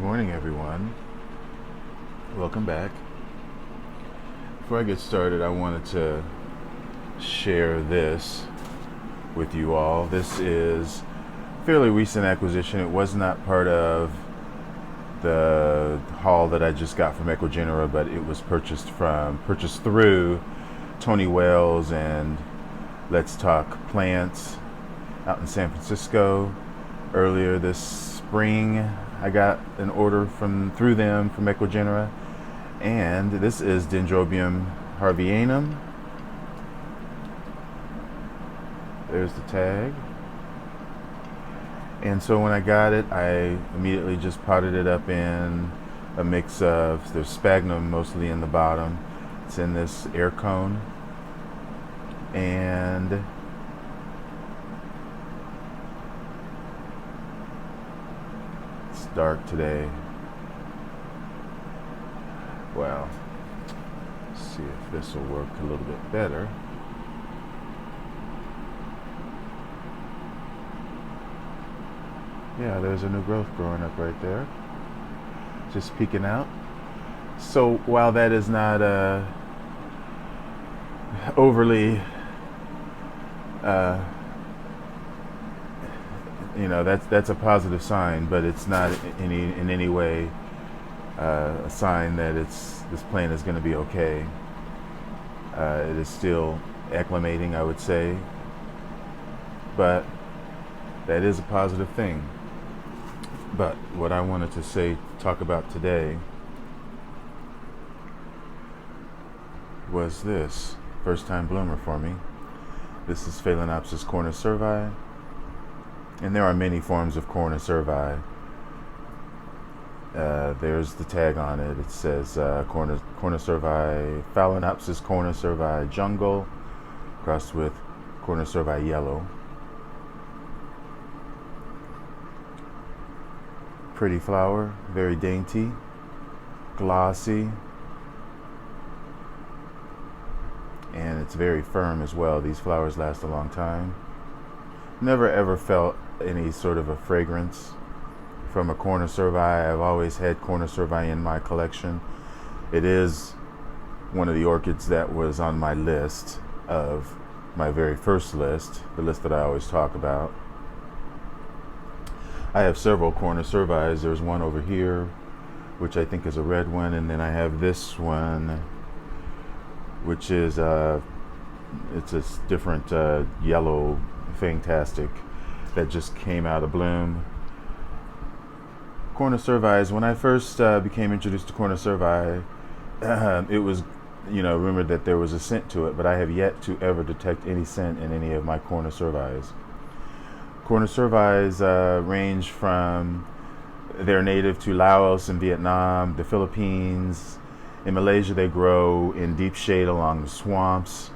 morning, everyone. Welcome back. Before I get started, I wanted to share this with you all. This is a fairly recent acquisition. It was not part of the haul that I just got from Ecogenera, but it was purchased through Tony Wells and Let's Talk Plants out in San Francisco. Earlier this spring, I got an order through them from Ecogenera, and this is Dendrobium harveyanum. There's the tag. And so when I got it, I immediately just potted it up in a mix of, there's sphagnum mostly in the bottom. It's in this air cone. And it's dark today. Well, let's see if this will work a little bit better. Yeah, there's a new growth growing up right there, just peeking out. So while that is not overly, that's a positive sign, but it's not in any way a sign that this plant is going to be okay. It is still acclimating, I would say, but that is a positive thing. But what I wanted to talk about today was this first time bloomer for me. This is Phalaenopsis cornu-cervi, and there are many forms of cornu-cervi. There's the tag on it. It says cornu-cervi, Phalaenopsis cornu-cervi jungle, crossed with cornu-cervi yellow. Pretty flower, very dainty, glossy, and it's very firm as well. These flowers last a long time. Never ever felt any sort of a fragrance from a cornu-cervi. I've always had cornu-cervi in my collection. It is one of the orchids that was on my list of my very first list, the list that I always talk about. I have several cornu-cervis. There's one over here, which I think is a red one, and then I have this one, which is it's a different yellow fantastic that just came out of bloom. Cornu-cervis, when I first became introduced to cornu-cervi, it was, remember that there was a scent to it, but I have yet to ever detect any scent in any of my cornu-cervis. Cornu-cervis range from, they're native to Laos and Vietnam, the Philippines. In Malaysia, they grow in deep shade along the swamps,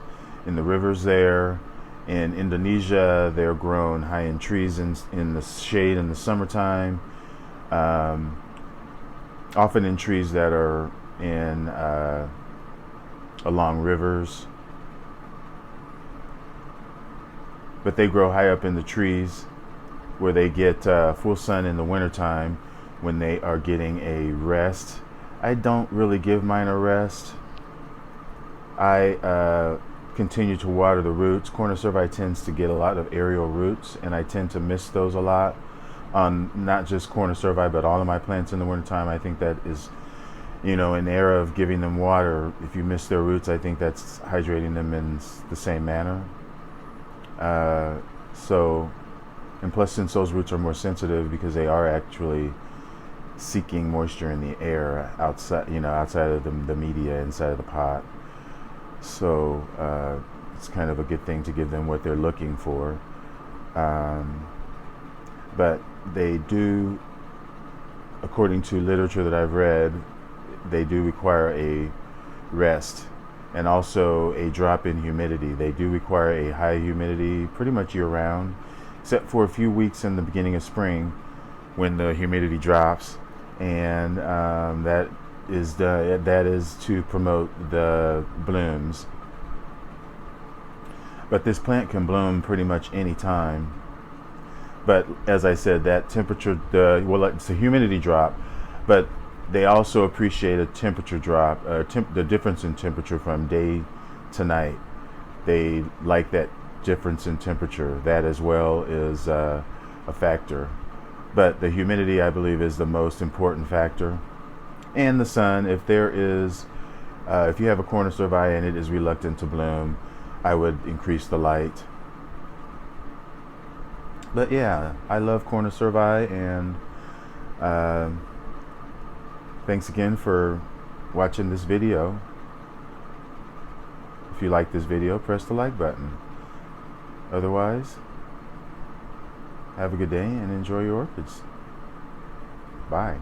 in the rivers there. In Indonesia, they're grown high in trees in the shade in the summertime, often in trees that are along rivers. But they grow high up in the trees where they get full sun in the wintertime when they are getting a rest. I don't really give mine a rest. I continue to water the roots. Cornu-cervi tends to get a lot of aerial roots, and I tend to miss those a lot on not just cornu-cervi, but all of my plants in the wintertime. I think that is, an era of giving them water. If you miss their roots, I think that's hydrating them in the same manner. And plus, since those roots are more sensitive because they are actually seeking moisture in the air outside of the media inside of the pot. So it's kind of a good thing to give them what they're looking for. But they do, according to literature that I've read, they do require a rest and also a drop in humidity. They do require a high humidity pretty much year round, except for a few weeks in the beginning of spring when the humidity drops, and that is to promote the blooms. But this plant can bloom pretty much any time. But as I said, that temperature, it's a humidity drop, but they also appreciate a temperature drop, the difference in temperature from day to night. They like that difference in temperature. That as well is a factor. But the humidity, I believe, is the most important factor. And the sun. If there is, if you have a cornu-cervi and it is reluctant to bloom, I would increase the light. But yeah, I love cornu-cervi, and thanks again for watching this video. If you like this video, press the like button. Otherwise, have a good day and enjoy your orchids. Bye.